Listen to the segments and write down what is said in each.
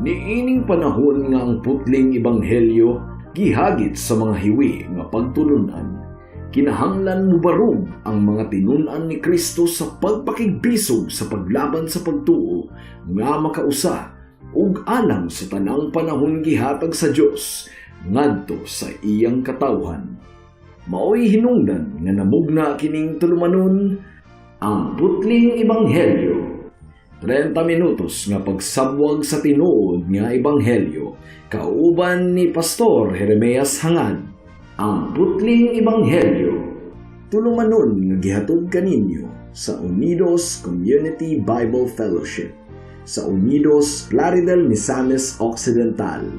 Niining panahon nga ang putling ebanghelyo gihagit sa mga hiwi nga pagtulunan. Kinahanglan mo barog ang mga tinunan ni Kristo sa pagpakigbisog sa paglaban sa pagtuo nga makausa ug alang sa tanang panahon gihatag sa Dios ngadto sa iyang katawhan. Maoy hinungdan nga namugna kining tulumanon ang putling ebanghelyo. 30 minutos nga pagsabwag sa tinuod nga ebanghelyo kauban ni Pastor Jeremias Hangad. Ang putling ebanghelyo tulumanon nga gihatod kaninyo sa Unidos Community Bible Fellowship sa Unidos Plaridel, Misamis Occidental.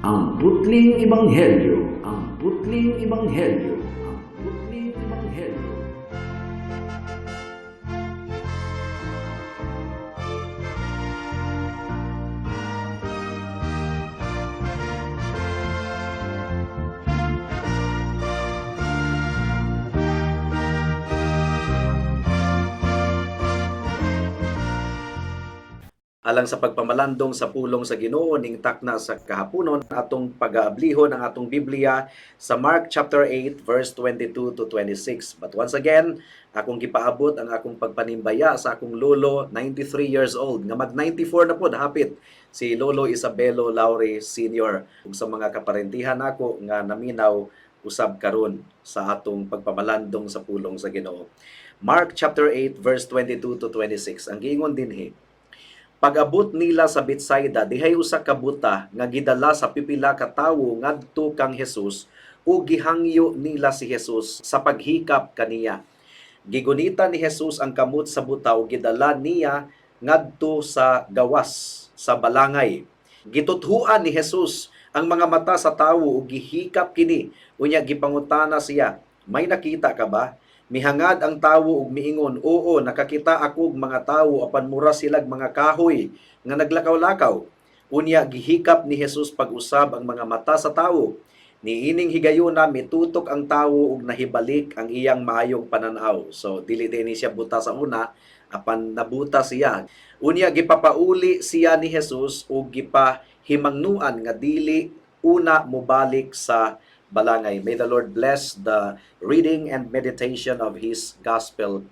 Ang putling ebanghelyo, ang putling ebanghelyo, ang putling ebanghelyo. Alang sa pagpamalandong sa pulong sa Ginoo ning takna sa kahaponon atong pag-aablihon ang atong Biblia sa Mark chapter 8 verse 22 to 26. But once again, akong gipaabot ang akong pagpanimbaya sa akong lolo, 93 years old, nga mag 94 na po hapit, si Lolo Isabelo Laure Sr. ug sa mga kaparentihan nako nga naminaw usab karon sa atong pagpamalandong sa pulong sa Ginoo. Mark chapter 8 verse 22 to 26. Ang giingon dinhi, pag-abot nila sa Betsaida, dihay usa ka buta nga gidala sa pipila ka tawo ngadto kang Hesus ug gihangyo nila si Hesus sa paghikap kaniya. Gigunita ni Hesus ang kamot sa buta ug gidala niya ngadto sa gawas sa balangay. Gituthuan ni Hesus ang mga mata sa tawo ug gihikap kini, unya gipangutana siya, "May nakita ka ba?" Mihangad ang tawo ug miingon, "Oo, nakakita ako og mga tawo apan mura silag mga kahoy nga naglakaw-lakaw." Unya gihikap ni Hesus pag-usab ang mga mata sa tawo. Niining higayuna mitutok ang tawo ug nahibalik ang iyang maayong pananaw. So dili din siya buta sa una, apan nabuta siya. Unya gipapauli siya ni Hesus ug gipahimangnuan nga dili una mobalik sa balangay. May the Lord bless the reading and meditation of His Gospel.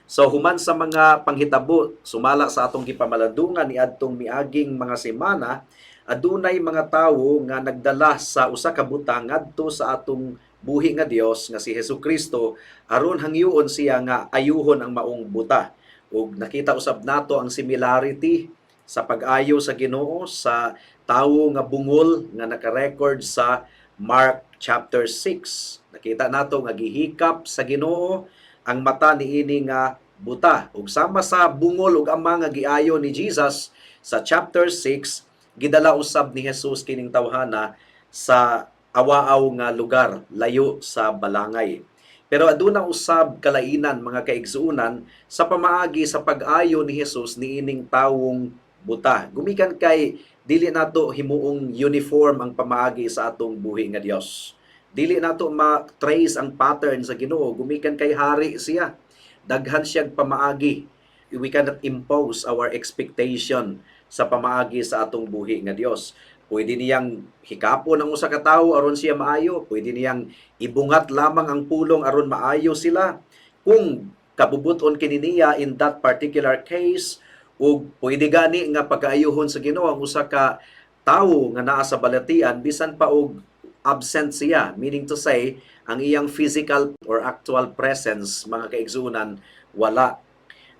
So human sa mga panghitabo, sumala sa atong gipamalandungan ni adtong miaging mga semana, adunay mga tawo nga nagdala sa usa ka buta ngadto sa atong buhi nga Dios nga si Hesukristo aron hangyoon siya nga ayuhon ang maong buta. Ug nakita usab nato ang similarity sa pag-ayo sa Ginoo sa tawo nga bungol nga naka-record sa Mark chapter 6. Nakita nato nga gihikap sa Ginoo ang mata niini nga buta. Ug sama sa bungol ug ama nga giayo ni Jesus sa chapter 6, gidala usab ni Hesus kining tawhana sa awaaw nga lugar layo sa balangay. Pero aduna usab kalainan mga kaigsuonan sa pamaagi sa pag-ayo ni Hesus niining tawong buta. Gumikan kay dili nato himuong uniform ang pamaagi sa atong buhi nga Dios. Dili nato ma-trace ang pattern sa Ginoo. Gumikan kay hari siya. Daghan siyang pamaagi. We cannot impose our expectation sa pamaagi sa atong buhi nga Dios. Pwede niyang hikapon ang usa ka tawo aron siya maayo. Pwede niyang ibungat lamang ang pulong aron maayo sila. Kung kabubuton kini niya in that particular case, ug pwede gani nga pagkaayuhon sa Ginoo ang usa ka tawo nga naa sa balatian bisan pa og absent siya, meaning to say ang iyang physical or actual presence mga kaigsunan wala.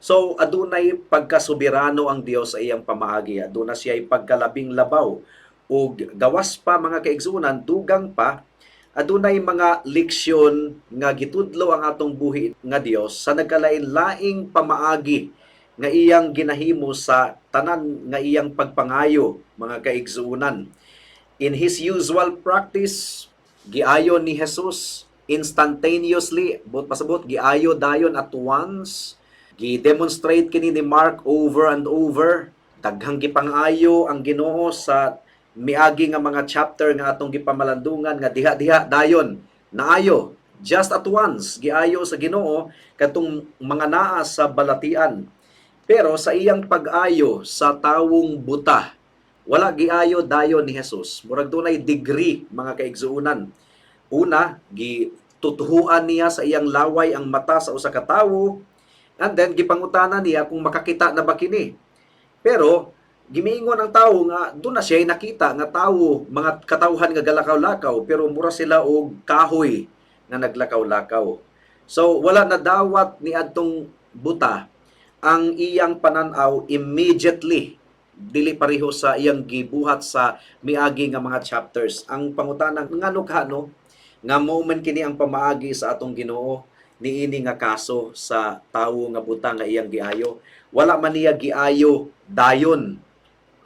So adunay pagkasoberano ang Dios sa iyang pamaagi. Aduna siya pagkalabing labaw ug gawas pa mga kaigsunan dugang pa adunay mga leksyon nga gitudlo ang atong buhi nga Dios sa nagkalain-laing pamaagi nga iyang ginahimo sa tanan nga iyang pagpangayo mga kaigsuonan. In His usual practice, giayo ni Jesus instantaneously, pasabot giayo dayon at once. Gi-demonstrate kini ni Mark over and over. Daghang gipangayo ang Ginoo sa miagi nga mga chapter nga atong gipamalandungan nga diha-diha dayon naayo just at once giayo sa Ginoo katong mga naa sa balatian. Pero sa iyang pag-ayo sa tawong buta, wala giayo dayon ni Jesus. Murag dunay degree mga kaigsuunan. Una, gitutuhuan niya sa iyang laway ang mata sa usa ka tawo, and then gipangutana niya kung makakita na ba kini. Pero gimiingon ang tawo nga doon na siya nakita nga tawo, mga katawhan nga galakaw-lakaw, pero mura sila og kahoy nga naglakaw-lakaw. So wala na dawat ni adtong buta ang iyang pananaw immediately, dili pareho sa iyang gibuhat sa miagi nga mga chapters. Ang pangutana ngano kano nga moment kini ang pamaagi sa atong Ginoo niini nga kaso sa tawo nga buta nga iyang giayo. Wala man niya giayo dayon,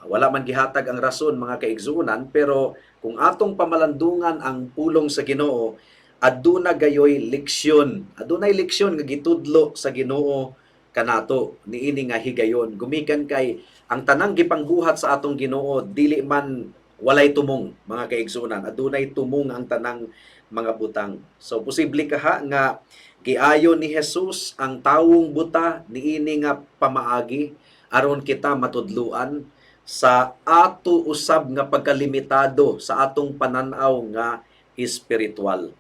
wala man gihatag ang rason mga kaigsuunan, pero kung atong pamalandungan ang pulong sa Ginoo, aduna gayoy leksyon. Adunay leksyon nga gitudlo sa Ginoo kanato niini nga higayon. Gumikan kay ang tanang gipangbuhat sa atong Ginoo dili man walay tumong mga kaigsuunan. Adunay tumong ang tanang mga butang. So posible kaha nga giayo ni Jesus ang tawong buta niini nga pamaagi aron kita matudluan sa ato usab nga pagkalimitado sa atong pananaw nga espiritual.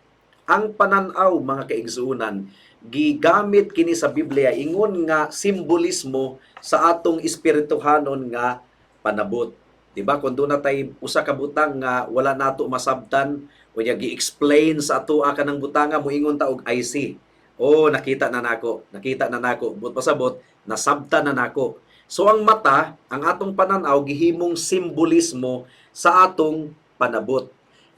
Ang pananaw mga kaigsuunan gigamit kini sa Biblia ingon nga simbolismo sa atong espirituhanon nga panabot. Diba? Kung doon na tayo usa ka butang nga wala nato masabtan, o niya gi-explain sa ato ka ng butanga, moingon ta og I see. Oh, nakita na nako. But pasabot, nasabtan na nako. So ang mata, ang atong pananaw gihimong simbolismo sa atong panabot.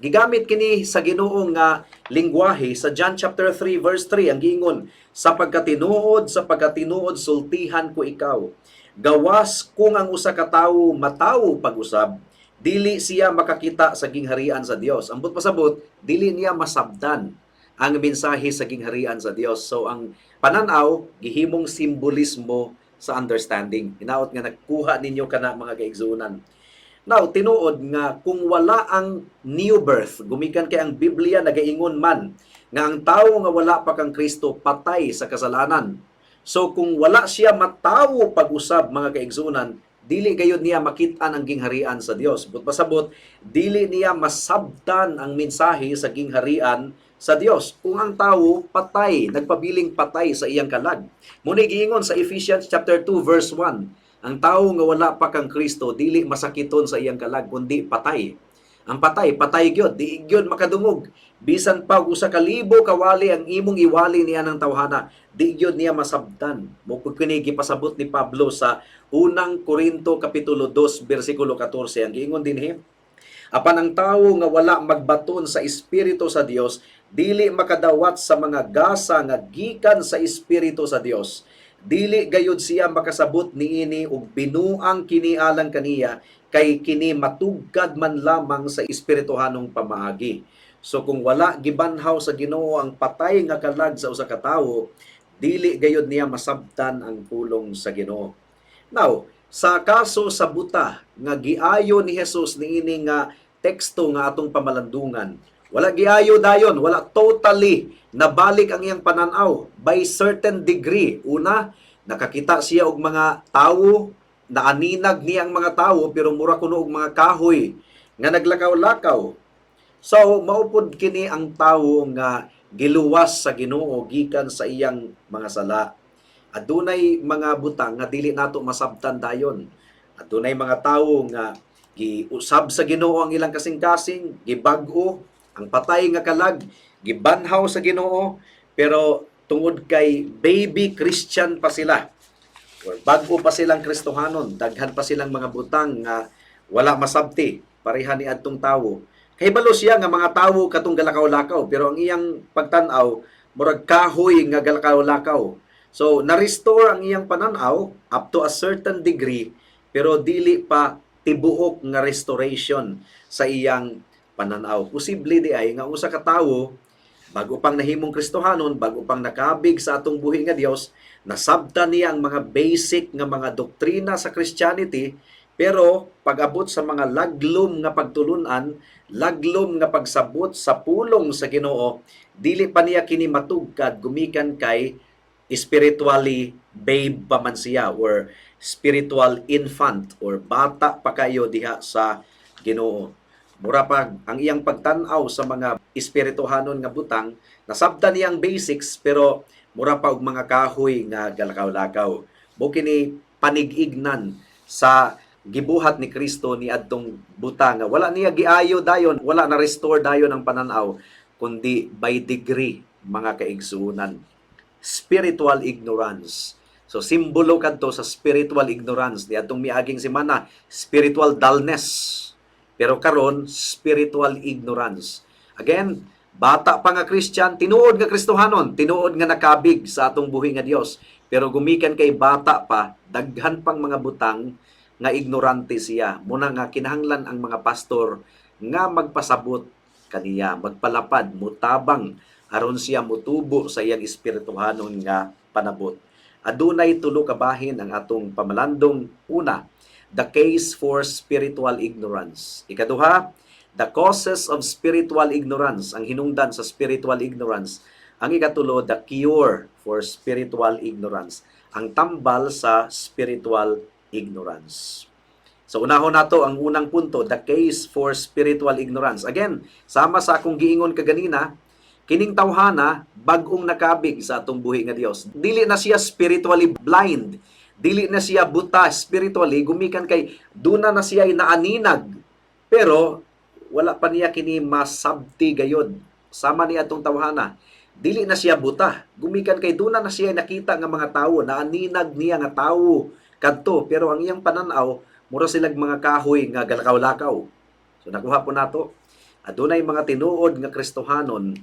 Gigamit kini sa Ginoo nga lingwahe sa John chapter 3 verse 3 ang giingon, sa pagkatinuod sultihan ko ikaw. Gawas kung ang usa ka tawo matawo pag-usab, dili siya makakita sa gingharian sa Dios. Ambot pasabot, dili niya masabdan ang mensahe sa gingharian sa Dios. So ang pananaw gihimong simbolismo sa understanding. Hinaot nga nagkuha ninyo kana mga kaigsuunan. Now, tinuod nga kung wala ang new birth, gumikan kay ang Biblia nagaingon man nga ang tawo nga wala pa kang Kristo patay sa kasalanan. So kung wala siya matawo pag-usab mga kaigsuunan, dili gayud niya makit-an ang gingharian sa Dios. But pasabot, dili niya masabtan ang mensahe sa gingharian sa Dios. Kung ang tawo patay, nagpabiling patay sa iyang kalag. Muna giingon sa Ephesians chapter 2 verse 1, ang tawo nga wala pa kang Kristo dili masakiton sa iyang kalag kundi patay. Ang patay gyud, di gyud makadungog. Bisan pa usa ka libo kawali ang imong iwali niya ng tawhana, di gyud niya masabtan. Mukod kini gipasabot ni Pablo sa unang Korinto kapitulo 2 bersikulo 14. Ang giingon dinhi, apan ang tawo nga wala magbaton sa espiritu sa Dios, dili makadawat sa mga gasa nga gikan sa espiritu sa Dios. Dili gayud siya makasabot niini ug binuang kini alang kaniya, kay kini matugkad man lamang sa espirituhanong pamaagi. So kung wala gibanhaw sa Ginoo ang patay nga kalag sa usa ka tawo, dili gayud niya masabtan ang pulong sa Ginoo. Now, sa kaso sa buta nga giayo ni Jesus niini nga teksto nga atong pamalandungan, wala giayo dayon, wala totally nabalik ang iyang pananaw by certain degree. Una, nakakita siya og mga tawo, naaninag niya ang mga tawo, pero mura kuno og mga kahoy nga naglakaw-lakaw. So, maupod kini ang tawo nga giluwas sa Ginoo gikan sa iyang mga sala. Adunay mga butang nga dili nato masabtan dayon. Adunay mga tawo nga giusab sa Ginoo ang ilang kasing-kasing, gibag-o ang patay nga kalag, gibanhaw sa Ginoo, pero tungod kay baby Christian pa sila, or bago pa silang Kristohanon, daghan pa silang mga butang nga wala masabti, pareha ni adtong tawo. Kahibalo siya nga mga tawo katong galakaw-lakaw, pero ang iyang pagtan-aw murag kahoy nga galakaw-lakaw. So na-restore ang iyang pananaw up to a certain degree, pero dili pa tibuok nga restoration sa iyang pananaw. Posible di ay nga usa ka tawo bago pang nahimong Kristohanon, bago pang nakabig sa atong buhi nga Dios, nasabtan niya ang mga basic nga mga doktrina sa Christianity, pero pag-abot sa mga laglom nga pagtulunan, laglom nga pagsabot sa pulong sa Ginoo, dili pa niya kini matugkad gumikan kay spiritually babe pa man siya, or spiritual infant or bata pa kayo diha sa Ginoo. Mura pa ang iyang pagtan-aw sa mga espirituhanon nga butang, nasabtan niyang basics pero mura pa og mga kahoy nga galakaw-lakaw. Mo kini panig-ignan sa gibuhat ni Kristo ni adtong butang nga wala niya giayo dayon, wala na restore dayon ang pananaw kundi by degree mga kaigsuunan. Spiritual ignorance. So simbolo kadto sa spiritual ignorance di atong miaging semana, spiritual dullness. Pero karon spiritual ignorance. Again, bata pa nga Christian, tinuod nga Kristohanon, tinuod nga nakabig sa atong buhi nga Dios. Pero gumikan kay bata pa, daghan pang mga butang nga ignorante siya. Muna nga kinahanglan ang mga pastor nga magpasabot kaniya, magpalapad, mutabang aron siya mutubo sa iyang espirituhanon nga panabot. Adunay tulo ka bahin ang atong pamalandong. Una, the case for spiritual ignorance. Ikaduha, the causes of spiritual ignorance, ang hinungdan sa spiritual ignorance. Ang ikatulo, the cure for spiritual ignorance, ang tambal sa spiritual ignorance. So unahon nato ang unang punto, the case for spiritual ignorance. Again, sama sa akong giingon kaganina, kining tawhana bag-ong nakabig sa atong buhi nga Dios. Dili na siya spiritually blind. Dili na siya buta spiritually, gumikan kay duna na siya naaninag. Pero wala pa niya kini masabti gayod. Sama niya atong tawhana. Dili na siya buta. Gumikan kay duna na siya nakita nga mga tawo, naaninag niya nga tawo kadto, pero ang iyang pananaw mura silang mga kahoy nga galakaw-lakaw. So nakuha po nato. Adunay mga tinuod nga Kristohanon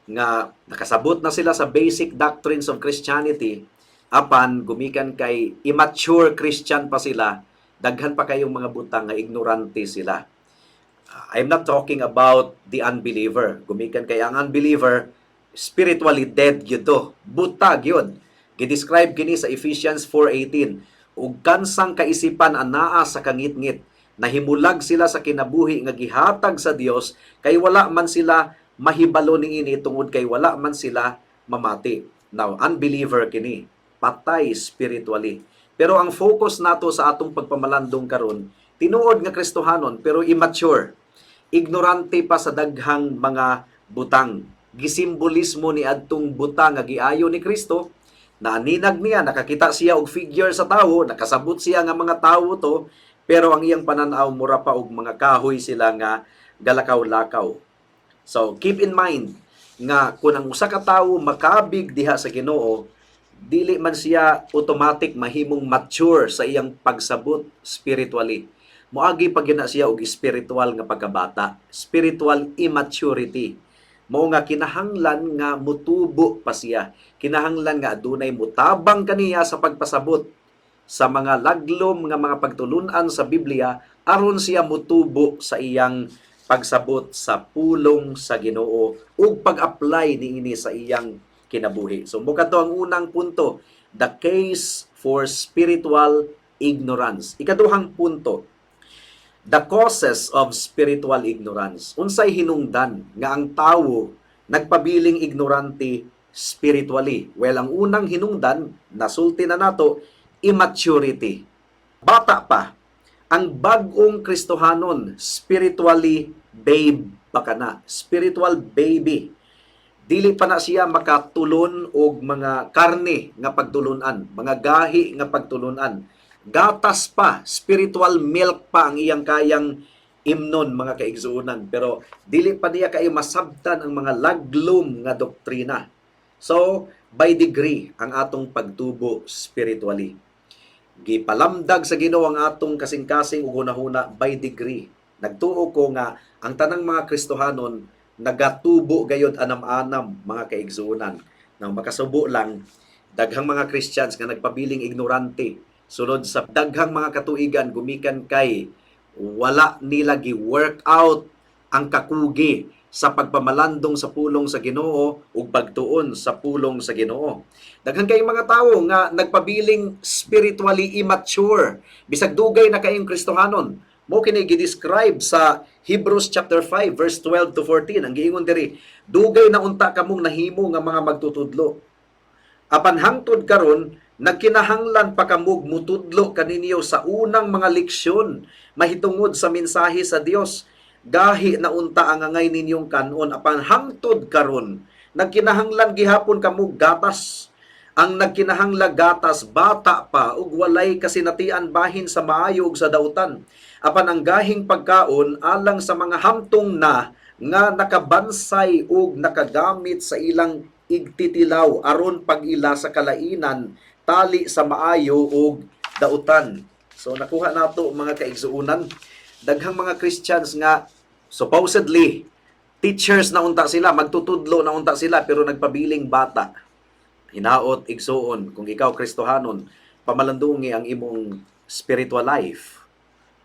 nga nakasabot na sila sa basic doctrines of Christianity, apan gumikan kay immature Christian pa sila, daghan pa kayong mga butang nga ignorante sila. I'm not talking about the unbeliever. Gumikan kay ang unbeliever, spiritually dead gyud to. Butag yun. Gidescribe kini sa Ephesians 4:18. Ug kansang kaisipan anaa sa kangitngit, nahimulag sila sa kinabuhi nga gihatag sa Dios, kay wala man sila mahibalo niini tungod kay wala man sila mamati. Now, unbeliever kini, patay spiritually. Pero ang focus nato sa atong pagpamalandong karon, tinuod nga Kristohanon pero immature. Ignorante pa sa daghang mga butang. Gisimbolismo ni adtong butang nga giayo ni Kristo. Naaninag niya, nakakita siya og figure sa tawo, nakasabot siya nga mga tawo to, pero ang iyang pananaw mura pa og mga kahoy sila nga galakaw-lakaw. So, keep in mind nga kung ang usa ka tawo makabig diha sa Ginoo, dili man siya automatic mahimong mature sa iyang pagsabot spiritually. Moagi pag yun na siya og spiritual nga pagkabata, spiritual immaturity. Mao nga kinahanglan nga mutubo pa siya. Kinahanglan nga adunay mutabang kaniya sa pagpasabot sa mga laglom nga mga pagtulunan sa Biblia aron siya mutubo sa iyang pagsabot sa pulong sa Ginoo ug pag-apply niini sa iyang kinabuhi. So mo kadto ang unang punto, the case for spiritual ignorance. Ikaduhang punto, the causes of spiritual ignorance. Unsay hinungdan nga ang tawo nagpabiling ignorante spiritually? Well, ang unang hinungdan, nasulti na nato, immaturity. Bata pa. Ang bag-ong Kristohanon, spiritually babe pa kana. Spiritual baby. Dili pa na siya makatulon og mga karne nga pagtulunan, mga gahi nga pagtulunan. Gatas pa, spiritual milk pa ang iyang kayang imnon mga kaigsuunan. Pero dili pa niya kayo masabtan ang mga laglom nga doktrina. So, by degree ang atong pagtubo spiritually. Gipalamdag sa Ginoo ang atong kasing-kasing ug hunahuna by degree. Nagtuo ko nga ang tanang mga Kristohanon nagatubo gayud anam-anam mga kaigsuunan. Nang makasubo lang daghang mga Christians nga nagpabiling ignorante sulod sa daghang mga katuigan gumikan kay wala nila gi-work out ang kakugi sa pagpamalandong sa pulong sa Ginoo ug pagtuon sa pulong sa Ginoo. Daghan kay mga tawo nga nagpabiling spiritually immature, bisag dugay na kayong Kristohanon. Mo kini gi-describe sa Hebrews chapter 5 verse 12 to 14. Ang giingon diri, dugay na unta kamong nahimo nga mga magtutudlo. Apan hangtod karon Nagkinahanglan pa kamog mutudlo kaninyo sa unang mga leksyon mahitungod sa mensahe sa Dios. Gahi na unta ang angay ninyong kanon apan hangtod karon nagkinahanglan gihapon kamog gatas. Ang nagkinahanglag gatas bata pa ug walay kasinatian bahin sa maayo ug sa dautan. Apan ang gahing pagkaon alang sa mga hamtong na nga nakabansay ug nakagamit sa ilang igtitilaw aron pag-ila sa kalainan tali sa maayo ug dautan. So nakuha nato mga kaigsuunan, daghang mga Christians nga supposedly teachers na unta sila, magtutudlo na unta sila pero nagpabiling bata. Hinaot igsuon kung ikaw Kristohanon, pamalandungi ang imong spiritual life.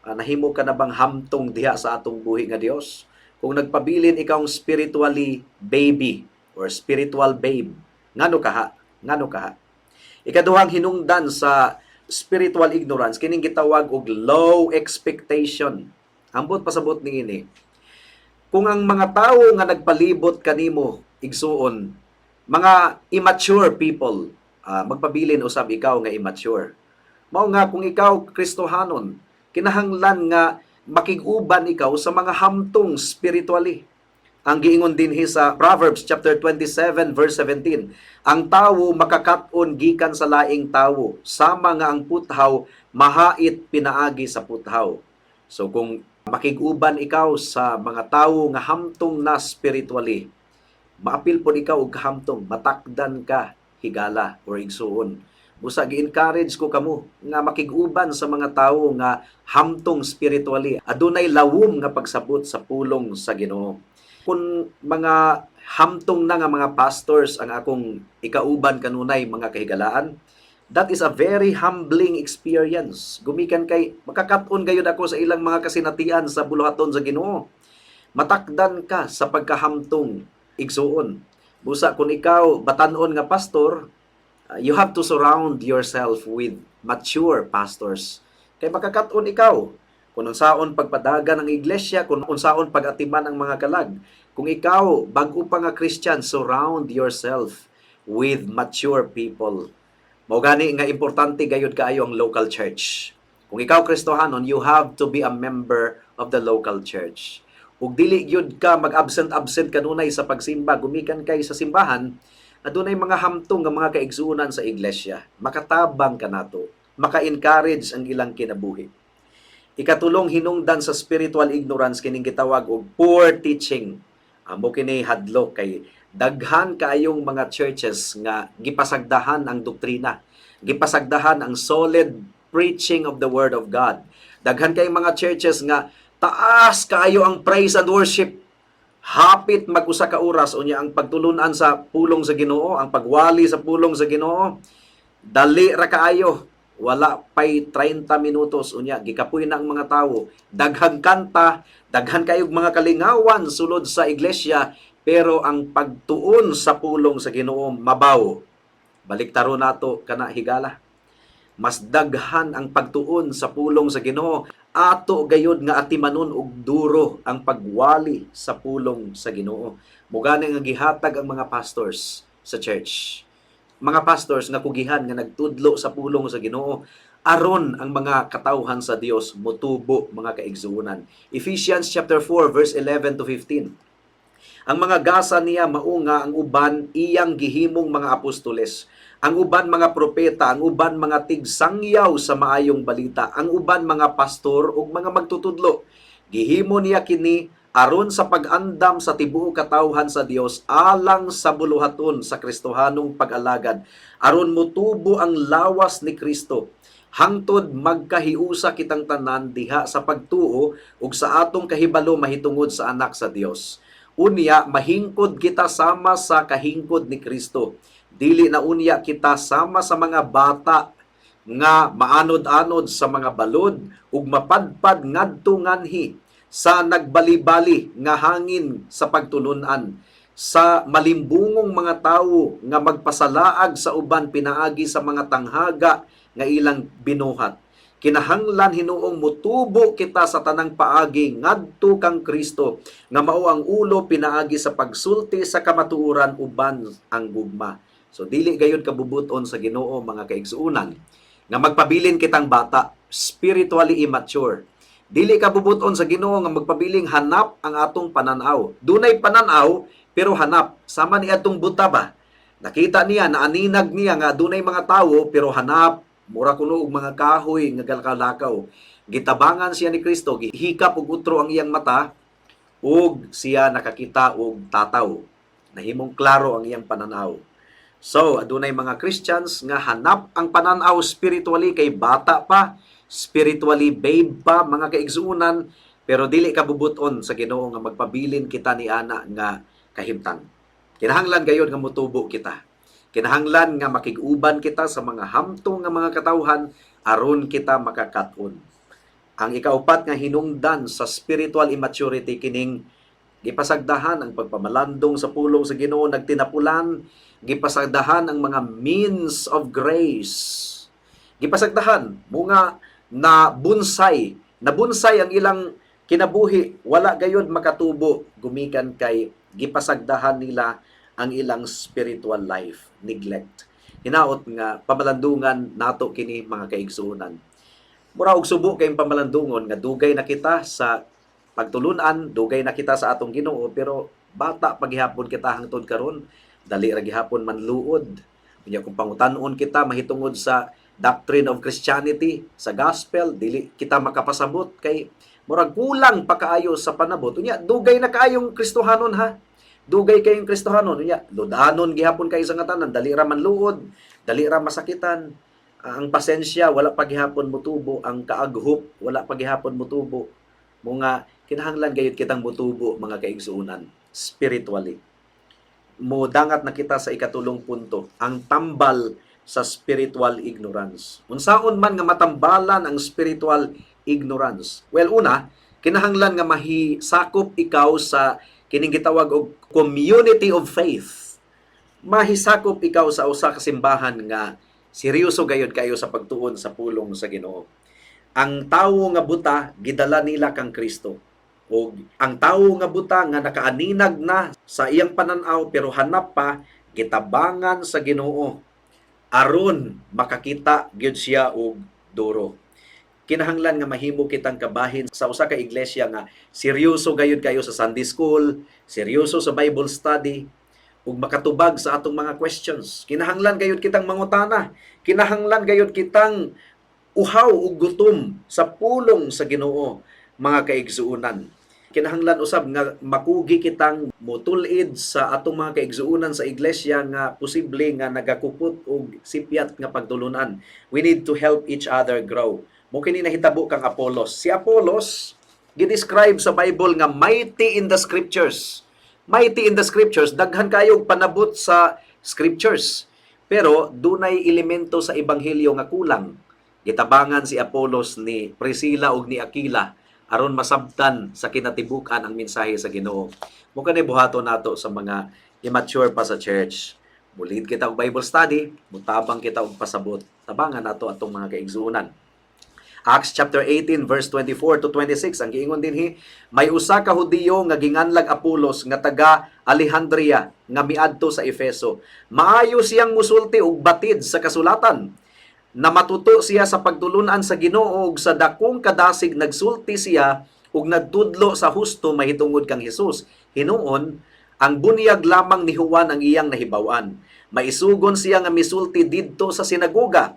Nahimo ka na bang hamtong diha sa atong buhi nga Dios? Kung nagpabilin ikaw spiritually baby or spiritual babe, ngano kaha? Ngano kaha? Ikaduhang hinungdan sa spiritual ignorance kining gitawag og low expectation. Ambot pasabot niini. Kung ang mga tawo nga nagpalibot kanimo igsuon, mga immature people, magpabilin usab ikaw nga immature. Mao nga kung ikaw Kristohanon, kinahanglan nga makig-uban ikaw sa mga hamtong spiritually. Ang giingon dinhi sa Proverbs chapter 27 verse 17, ang tawo makakat-on gikan sa laing tawo, sama nga ang puthaw mahait pinaagi sa puthaw. So kung makig-uban ikaw sa mga tawo nga hamtong na spiritually, maapil po ikaw og kahamtong, matakdan ka higala or igsuon. Busa gi-encourage ko kamo nga makig-uban sa mga tawo nga hamtong spiritually, adunay lawom nga pagsabot sa pulong sa Ginoo. Kung mga hamtong na nga mga pastors ang akong ikauban kanunay mga kahigalaan, that is a very humbling experience. Gumikan kay makakat-on gayud ako sa ilang mga kasinatian sa buluhaton sa Ginoo. Matakdan ka sa pagkahamtong igsuon. Busa kung ikaw batan-on nga pastor, you have to surround yourself with mature pastors. Kay makakat-on ikaw kung unsaon pagpadagan ng iglesia, kung unsaon pag-atiman ang mga kalag. Kung ikaw bag-o pa nga Christian, surround yourself with mature people. Mao gani nga importante gayud kaayo ang local church. Kung ikaw Kristohanon, you have to be a member of the local church. Ug dili gyud ka mag-absent kanunay sa pagsimba, gumikan kay sa simbahan, adunay mga hamtong nga mga kaigsuonan sa iglesia. Makatabang ka nato, maka-encourage ang ilang kinabuhi. Ikatulong hinungdan sa spiritual ignorance kining gitawag og poor teaching. Amo kini hadlok kay daghan kaayong mga churches nga gipasagdahan ang doktrina, gipasagdahan ang solid preaching of the word of God. Daghan kayong mga churches nga taas kaayo ang praise and worship. Hapit mag-usa ka oras unya ang pagtulunan sa pulong sa Ginoo, ang pagwali sa pulong sa Ginoo. Dali ra kaayo. Wala pay 30 minutos unya gikapoy na ang mga tawo. Daghang kanta, daghan kayog mga kalingawan sulod sa iglesia, pero ang pagtuon sa pulong sa Ginoo mabaw. Baliktaro nato kana higala. Mas daghan ang pagtuon sa pulong sa Ginoo, ato gayud nga atimanon og duro ang pagwali sa pulong sa Ginoo. Mugani nga gihatag ang mga pastors sa church. Mga pastors nga kugihan nga nagtudlo sa pulong sa Ginoo aron ang mga katawhan sa Dios motubo mga kaigsuonan. Ephesians chapter 4 verse 11 to 15. Ang mga gasa niya mao nga ang uban iyang gihimong mga apostoles, ang uban mga propeta, ang uban mga tigsangyaw sa maayong balita, ang uban mga pastor ug mga magtutudlo. Gihimo niya kini aron sa pag-andam sa tibuok katawhan sa Dios alang sa buluhaton sa Kristohanong pag-alagad, aron motubo ang lawas ni Kristo, hangtod magkahiusa kitang tanan diha sa pagtuo ug sa atong kahibalo mahitungod sa anak sa Dios. Unya mahingkod kita sama sa kahingkod ni Kristo. Dili na unya kita sama sa mga bata nga maanod-anod sa mga balod ug mapadpad ngadto nganhi sa nagbali-bali nga hangin sa pagtulunan, sa malimbungong mga tawo nga magpasalaag sa uban pinaagi sa mga tanghaga nga ilang binuhat. Kinahanglan hinuong motubo kita sa tanang paagi ngadto kang Kristo nga mao ang ulo pinaagi sa pagsulti sa kamatuoran uban ang gugma. So dili gayud kabubuton sa Ginoo mga kaigsuunan nga magpabilin kitang bata, spiritually immature. Dili kabubuton sa Ginoo nga magpabiling hanap ang atong pananaw. Dunay pananaw pero hanap. Sama ni atong buta ba? Nakita niya, naaninag niya nga dunay mga tawo pero hanap, mura kuno og mga kahoy nga galkalakaw. Gitabangan siya ni Kristo, gihikap og utro ang iyang mata ug siya nakakita og tataw. Nahimong klaro ang iyang pananaw. So, adunay mga Christians nga hanap ang pananaw spiritually kay bata pa, spiritually babe pa, mga kaigsuunan, pero dili kabubuton sa Ginoo nga magpabilin kita ni ana nga kahimtang. Kinahanglan gayud nga motubo kita. Kinahanglan nga makig-uban kita sa mga hamtong nga mga katawhan aron kita makakaton. Ang ikaupat nga hinungdan sa spiritual immaturity kining gipasagdahan ang pagpamalandong sa pulong sa Ginoo, nagtinapulan, gipasagdahan ang mga means of grace. Gipasagdahan mga nabunsay ang ilang kinabuhi, wala gayud makatubo gumikan kay gipasagdahan nila ang ilang spiritual life, neglect. Hinaot nga pamalandungan nato kini mga kaigsuonan. Mura og subo kay pamalandungon nga dugay na kita sa pagtulunan, dugay na kita sa atong Ginoo, pero bata paghihapon kita hangtod karon, dali ra gihapon manluod. Unya kung pangutan-on kita mahitungod sa doctrine of Christianity, sa gospel, dili kita makapasabot kay murag kulang pa kaayo sa panabot. Unya dugay na kaayong Kristohanon ha. Dugay kayong Kristohanon. Unya ludanon gihapon kay sa ngatanan, dali ra manluod, dali ra masakitan. Ang pasensya wala pa gihapon motubo, ang kaaghop wala pa gihapon motubo. Mga kinahanglan gayud kitang motubo mga kaigsuunan spiritually. Modangat na kita sa ikatulong punto, ang tambal sa spiritual ignorance. Unsaon man nga matambalan ang spiritual ignorance? Well, una, kinahanglan nga mahisakop ikaw sa kining gitawag og community of faith. Mahisakop ikaw sa usa ka simbahan nga seryoso gayud kayo sa pagtuon sa pulong sa Ginoo. Ang tawo nga buta gidala nila kang Kristo. O ang tawo nga buta nga nakaaninag na sa iyang pananaw pero hanap pa gitabangan sa Ginoo aron makakita gyud siya og duro. Kinahanglan nga mahimo kitang kabahin sa usa ka iglesia nga seryoso gayud kayo sa Sunday school, seryoso sa Bible study, ug makatubag sa atong mga questions. Kinahanglan gayud kitang mangutana. Kinahanglan gayud kitang uhaw ug gutom sa pulong sa Ginoo, mga kaigsuunan. Kinahanglan usab nga makugi kitang motulid sa atong mga kaigsuunan sa iglesia nga posible nga nagakupot og sipyat nga pagtulunan. We need to help each other grow. Mo kini nahitabo kang Apollos. Si Apollos gidescribe sa Bible nga mighty in the scriptures. Mighty in the scriptures, daghan kayo panabot sa scriptures. Pero dunay elemento sa ebanghelyo nga kulang. Gitabangan si Apollos ni Priscilla ug ni Aquila aron masabtan sa kinatibukan ang mensahe sa Ginoo. Mo kanay buhaton nato sa mga immature pa sa church. Mulid kita og Bible study, mutabang kita og pasabot. Tabangan nato atong mga kaigsuonan. Acts chapter 18 verse 24 to 26 ang giingon dinhi, may usa ka Hudiyo nga ginganlag Apolos nga taga Alejandria nga miadto sa Efeso. Maayo siyang musulti og batid sa kasulatan. Na matuto siya sa pagtulunan sa Ginoo ug sa dakong kadasig nagsulti siya ug nagtudlo sa husto mahitungod kang Hesus. Hinuon ang bunyag lamang ni Juan ang iyang nahibaw-an. Maisugon siya nga misulti didto sa sinagoga.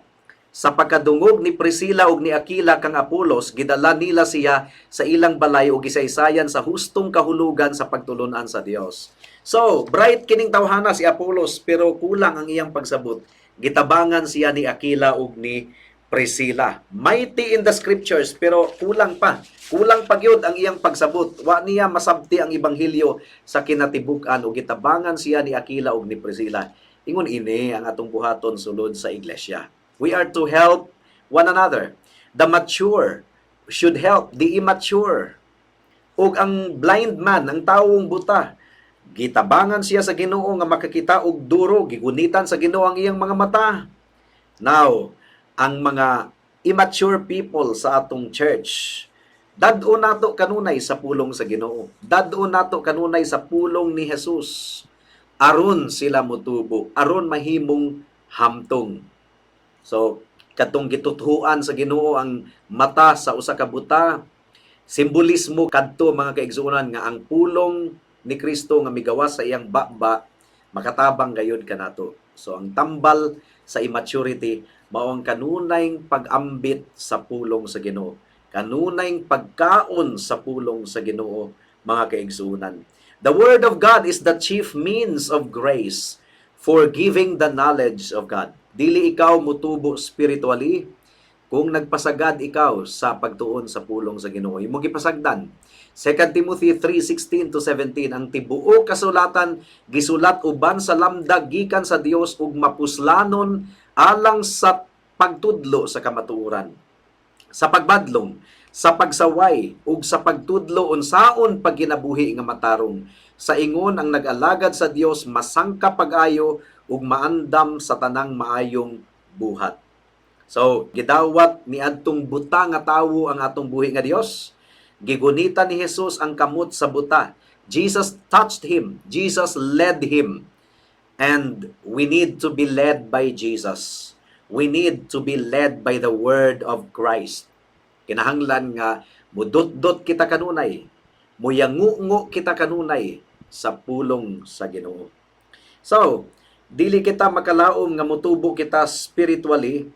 Sa pagkadungog ni Priscilla ug ni Aquila kang Apolos, gidala nila siya sa ilang balay ug gisaysayan sa hustong kahulugan sa pagtulunan sa Dios. So, bright kining tawhana si Apolos pero kulang ang iyang pagsabot. Gitabangan siya ni Aquila ug ni Priscilla. Mighty in the scriptures pero kulang pa. Kulang pa gyud ang iyang pagsabot. Wa niya masabti ang ebanghelyo sa kinatibuk-an ug gitabangan siya ni Aquila ug ni Priscilla. Ingon ini ang atong buhaton sulod sa iglesia. We are to help one another. The mature should help the immature. Ug ang blind man, ang tawong buta, gitabangan siya sa Ginoo nga makakita og duro, gigunitan sa Ginoo ang iyang mga mata. Now, ang mga immature people sa atong church, dadto nato kanunay sa pulong sa Ginoo. Dadto nato kanunay sa pulong ni Jesus. aron sila motubo, aron mahimong hamtong. So, katong gituthuan sa Ginoo ang mata sa usa ka buta, simbolismo kadto mga kaigsuonan nga ang pulong ni Kristo nga migawas sa iyang baba makatabang gayud kanato. So ang tambal sa immaturity mao ang kanunayng pag-ambit sa pulong sa Ginoo. Kanunayng pagkaon sa pulong sa Ginoo mga kaigsuonan. The word of God is the chief means of grace for giving the knowledge of God. Dili ikaw mutubo spiritually kung nagpasagad ikaw sa pagtuon sa pulong sa Ginoo. Imo gipasagdan. 2 Timothy 3:16 to 17 ang tibuok kasulatan gisulat uban sa lamdag gikan sa Dios ug mapuslanon alang sa pagtudlo sa kamatuoran, sa pagbadlong, sa pagsaway ug sa pagtudlo unsaon pagkinabuhi nga matarong. Sa ingon ang nag-alagad sa Dios masangka pag-ayo ug maandam sa tanang maayong buhat. So, gidawat ni adtong buta nga tawo ang atong buhi nga Dios. Gigunita ni Jesus ang kamot sa buta. Jesus touched him. Jesus led him. And we need to be led by Jesus. We need to be led by the word of Christ. Kinahanglan nga mudot-dot kita kanunay, muyangu-ngu kita kanunay sa pulong sa Ginoo. So, dili kita makalaom nga mutubo kita spiritually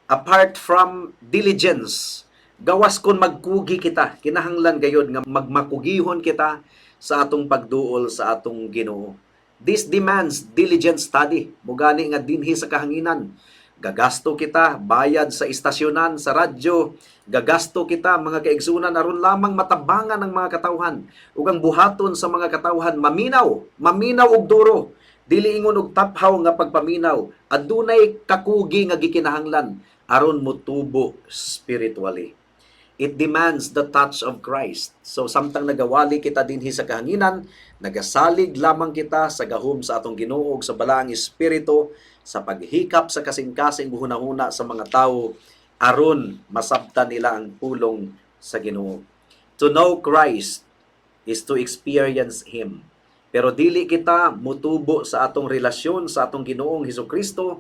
apart from diligence. Gawas kon magkugi kita, kinahanglan gayud nga magmakugihon kita sa atong pagduol sa atong Ginoo. This demands diligent study. Mugani nga dinhi sa kahanginan. Gagasto kita bayad sa istasyonan, sa radyo. Gagasto kita mga kaigsunan aron lamang matabangan ang mga katawhan ug ang buhaton sa mga katawhan maminaw og duro. Dili ingon og taphaw nga pagpaminaw. Adunay kakugi nga gikinahanglan aron motubo spiritually. It demands the touch of Christ. So samtang nagawali kita dinhi sa kahanginan, nagasalig lamang kita sa gahom sa atong Ginoo ug sa balaang espiritu sa paghikap sa kasing-kasing buhuna-huna sa mga tawo aron masabtan nila ang pulong sa Ginoo. To know Christ is to experience Him. Pero dili kita mutubo sa atong relasyon sa atong Ginoong Hesukristo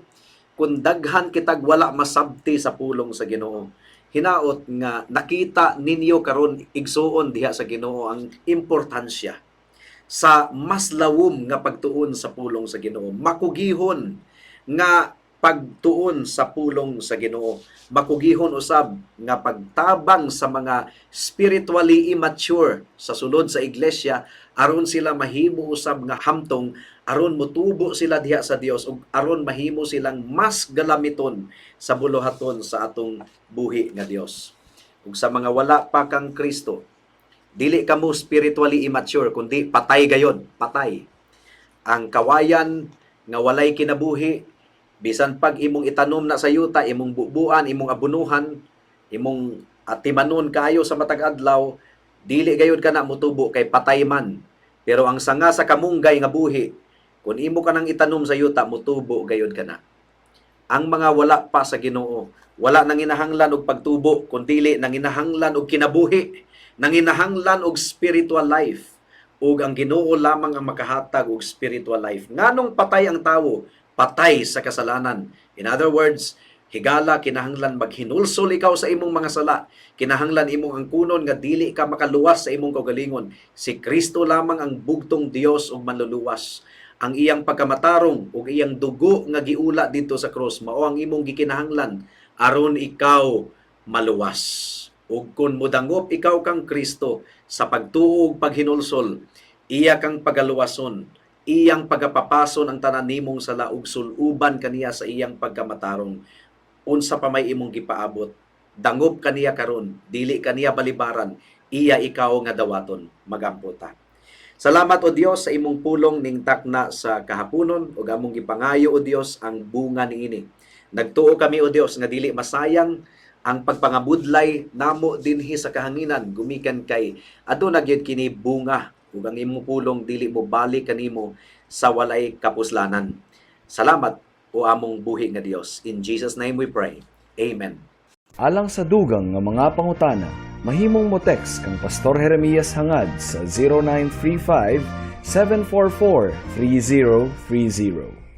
kung daghan kitag wala masabti sa pulong sa Ginoo. Hinaot nga nakita ninyo karon igsuon diha sa Ginoo ang importansya sa mas lawom nga pagtuon sa pulong sa Ginoo. Makugihon nga pagtuon sa pulong sa Ginoo. Makugihon usab nga pagtabang sa mga spiritually immature sa sulod sa iglesia aron sila mahimo usab nga hamtong aron motubo sila diha sa Dios ug aron mahimo silang mas galamiton sa buluhaton sa atong buhi nga Dios. Ug sa mga wala pa kang Kristo, dili kamo spiritually immature kundi patay gayod, patay. Ang kawayan nga walay kinabuhi bisan pag imong itanom na sa yuta, imong bubuan, imong abunuhan, imong timanon kayo sa matag adlaw, dili gayud kana motubo kay patay man. Pero ang sanga sa kamunggay nga buhi, kung imo ka nang itanom sa yuta, motubo gayud kana. Ang mga wala pa sa Ginoo, wala nang inahanglan og pagtubo, kundi nanginahanglan og kinabuhi, nanginahanglan og spiritual life. Ug ang Ginoo lamang ang makahatag og spiritual life. Nganong patay ang tawo? Patay sa kasalanan. In other words, higala kinahanglan maghinulsol ikaw sa imong mga sala. Kinahanglan imong angkunon nga dili ka makaluwas sa imong kaugalingon. Si Kristo lamang ang bugtong Dios ug manluluwas. Ang iyang pagkamatarong ug iyang dugo nga giula dito sa cross mao ang imong gikinahanglan aron ikaw maluwas. Ug kun modangop ikaw kang Kristo sa pagtuo ug paghinulsol, iya kang pagaluwason, iyang pagapapason ang tanan nimong sala ug suluban kaniya sa iyang pagkamatarong. Unsa pa may imong gipaabot, dangop kaniya karon, dili kaniya balibaran, iya ikaw nga dawaton, magamputa. Salamat o Dios sa imong pulong ning takna sa kahaponon ug among gipangayo o Dios ang bunga niini. Nagtuo kami o Dios nga dili masayang ang pagpangabudlay namo dinhi sa kahanginan gumikan kay aduna gyud kini bunga ug ang imong pulong dili mo balik kanimo sa walay kapuslanan. Salamat o among buhi nga Dios. In Jesus name we pray. Amen. Alang sa dugang nga mga pangutana, mahimong mo text kang Pastor Jeremias hangad sa 744-3030.